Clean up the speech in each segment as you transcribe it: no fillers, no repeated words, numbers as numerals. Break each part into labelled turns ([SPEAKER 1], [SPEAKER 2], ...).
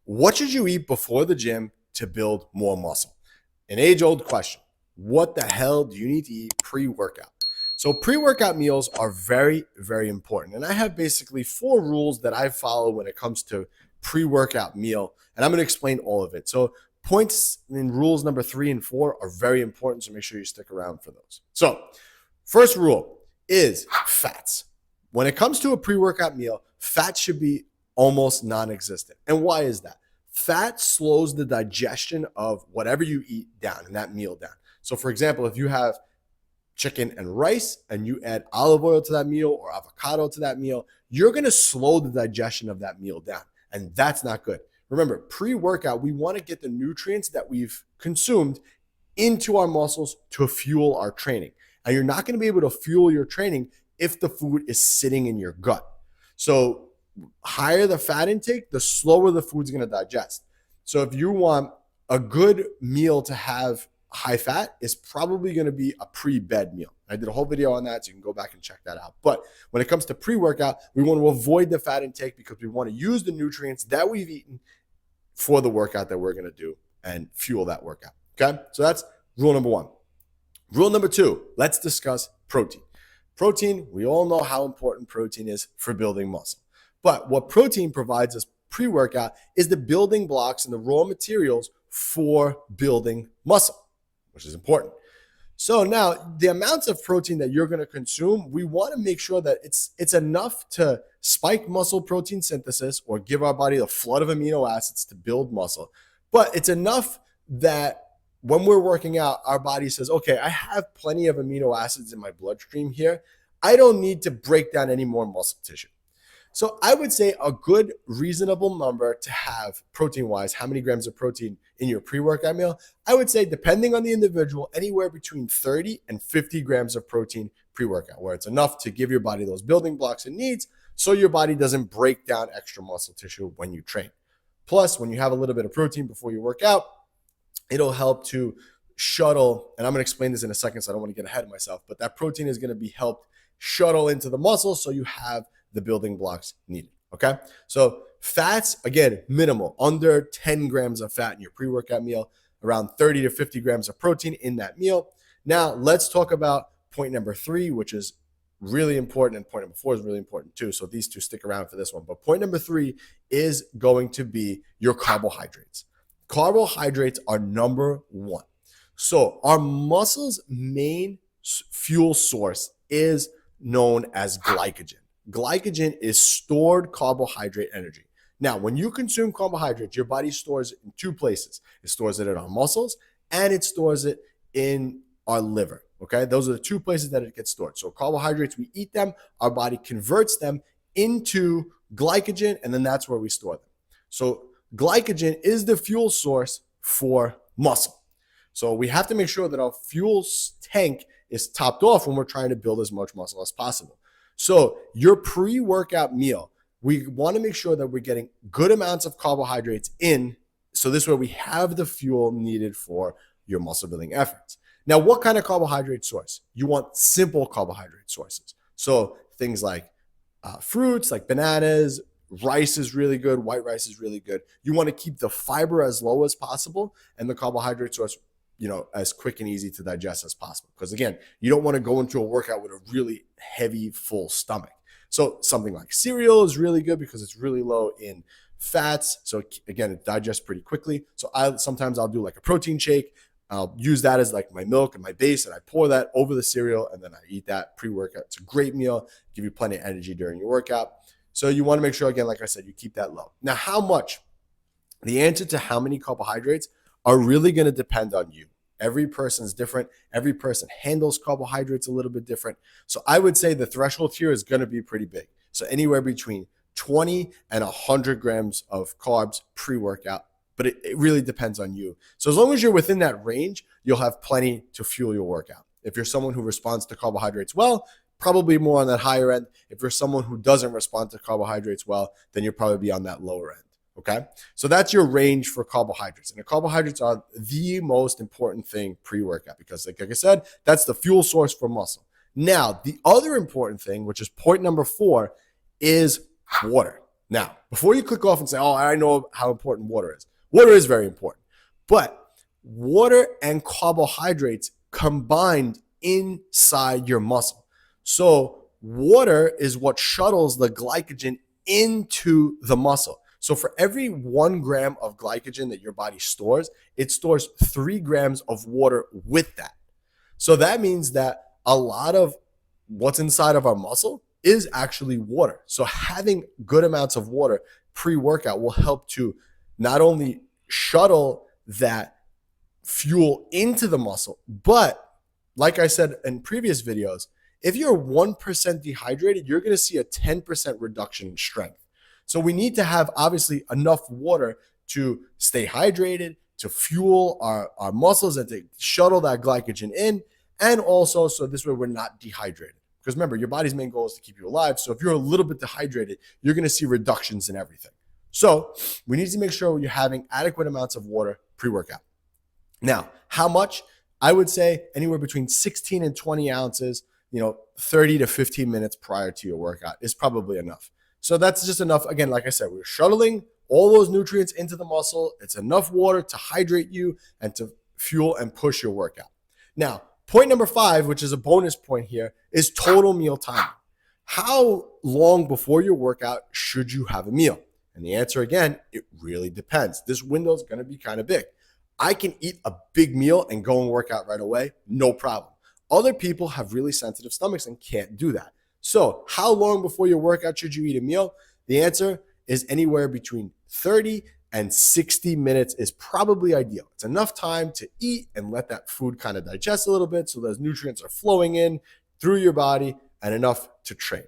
[SPEAKER 1] What should you eat before the gym to build more muscle? An age-old question. What the hell do you need to eat pre-workout? So pre-workout meals are very, very important. And I have basically 4 rules that I follow when it comes to pre-workout meal. And I'm going to explain all of it. So points in rules number 3 and 4 are very important. So make sure you stick around for those. So first rule is fats. When it comes to a pre-workout meal, fat should be almost non-existent. And why is that? Fat slows the digestion of whatever you eat down in that meal down. So for example, if you have chicken and rice and you add olive oil to that meal or avocado to that meal, you're going to slow the digestion of that meal down. And that's not good. Remember, pre-workout, we want to get the nutrients that we've consumed into our muscles to fuel our training. And you're not going to be able to fuel your training if the food is sitting in your gut. So higher the fat intake, the slower the food's going to digest. So if you want a good meal to have high fat, is probably going to be a pre-bed meal. I did a whole video on that, so you can go back and check that out. But when it comes to pre-workout, we want to avoid the fat intake because we want to use the nutrients that we've eaten for the workout that we're going to do and fuel that workout. Okay, so that's rule number 1. Rule number 2, let's discuss protein. Protein, we all know how important protein is for building muscle. But what protein provides us pre-workout is the building blocks and the raw materials for building muscle, which is important. So now the amounts of protein that you're going to consume, we want to make sure that it's enough to spike muscle protein synthesis or give our body a flood of amino acids to build muscle. But it's enough that when we're working out, our body says, okay, I have plenty of amino acids in my bloodstream here. I don't need to break down any more muscle tissue. So I would say a good reasonable number to have protein-wise, how many grams of protein in your pre-workout meal, I would say depending on the individual, anywhere between 30 and 50 grams of protein pre-workout, where it's enough to give your body those building blocks it needs so your body doesn't break down extra muscle tissue when you train. Plus, when you have a little bit of protein before you work out, it'll help to shuttle, and I'm going to explain this in a second so I don't want to get ahead of myself, but that protein is going to be helped shuttle into the muscle so you have the building blocks needed. Okay. So fats, again, minimal, under 10 grams of fat in your pre-workout meal, around 30 to 50 grams of protein in that meal. Now let's talk about point number 3, which is really important. And point number 4 is really important too. So these two stick around for this one. But point number 3 is going to be your carbohydrates. Carbohydrates are number 1. So our muscle's main fuel source is known as glycogen. Glycogen is stored carbohydrate energy. Now, when you consume carbohydrates, your body stores it in 2 places. It stores it in our muscles and it stores it in our liver. Okay, those are the 2 places that it gets stored. So carbohydrates, we eat them, our body converts them into glycogen, and then that's where we store them. So glycogen is the fuel source for muscle. So we have to make sure that our fuel tank is topped off when we're trying to build as much muscle as possible. So your pre-workout meal, we want to make sure that we're getting good amounts of carbohydrates in. So this way we have the fuel needed for your muscle building efforts. Now, what kind of carbohydrate source? You want simple carbohydrate sources. So things like fruits, like bananas, rice is really good. White rice is really good. You want to keep the fiber as low as possible and the carbohydrate source, as quick and easy to digest as possible. Because again, you don't want to go into a workout with a really heavy, full stomach. So something like cereal is really good because it's really low in fats. So again, it digests pretty quickly. So sometimes I'll do like a protein shake. I'll use that as like my milk and my base, and I pour that over the cereal, and then I eat that pre-workout. It's a great meal, give you plenty of energy during your workout. So you want to make sure, again, like I said, you keep that low. Now, how much? The answer to how many carbohydrates are really going to depend on you. Every person's different. Every person handles carbohydrates a little bit different. So I would say the threshold here is going to be pretty big. So anywhere between 20 and 100 grams of carbs pre-workout, but it really depends on you. So as long as you're within that range, you'll have plenty to fuel your workout. If you're someone who responds to carbohydrates well, probably more on that higher end. If you're someone who doesn't respond to carbohydrates well, then you'll probably be on that lower end. Okay, so that's your range for carbohydrates. And the carbohydrates are the most important thing pre-workout because, like I said, that's the fuel source for muscle. Now, the other important thing, which is point number 4, is water. Now, before you click off and say, oh, I know how important water is very important. But water and carbohydrates combined inside your muscle. So water is what shuttles the glycogen into the muscle. So for every 1 gram of glycogen that your body stores, it stores 3 grams of water with that. So that means that a lot of what's inside of our muscle is actually water. So having good amounts of water pre-workout will help to not only shuttle that fuel into the muscle, but like I said in previous videos, if you're 1% dehydrated, you're going to see a 10% reduction in strength. So we need to have obviously enough water to stay hydrated, to fuel our muscles and to shuttle that glycogen in. And also, so this way we're not dehydrated. Because remember, your body's main goal is to keep you alive. So if you're a little bit dehydrated, you're going to see reductions in everything. So we need to make sure you're having adequate amounts of water pre-workout. Now, how much? I would say anywhere between 16 and 20 ounces, 30 to 15 minutes prior to your workout is probably enough. So that's just enough. Again, like I said, we're shuttling all those nutrients into the muscle. It's enough water to hydrate you and to fuel and push your workout. Now, point number 5, which is a bonus point here, is total meal timing. How long before your workout should you have a meal? And the answer, again, it really depends. This window is going to be kind of big. I can eat a big meal and go and work out right away, no problem. Other people have really sensitive stomachs and can't do that. So how long before your workout should you eat a meal? The answer is anywhere between 30 and 60 minutes is probably ideal. It's enough time to eat and let that food kind of digest a little bit so those nutrients are flowing in through your body and enough to train.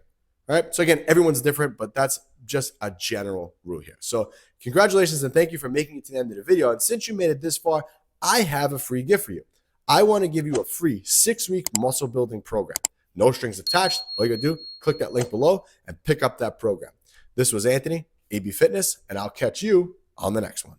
[SPEAKER 1] All right. So again, everyone's different, but that's just a general rule here. So congratulations and thank you for making it to the end of the video. And since you made it this far, I have a free gift for you. I want to give you a free 6-week muscle building program. No strings attached. All you gotta do, click that link below and pick up that program. This was Anthony, AB Fitness, and I'll catch you on the next one.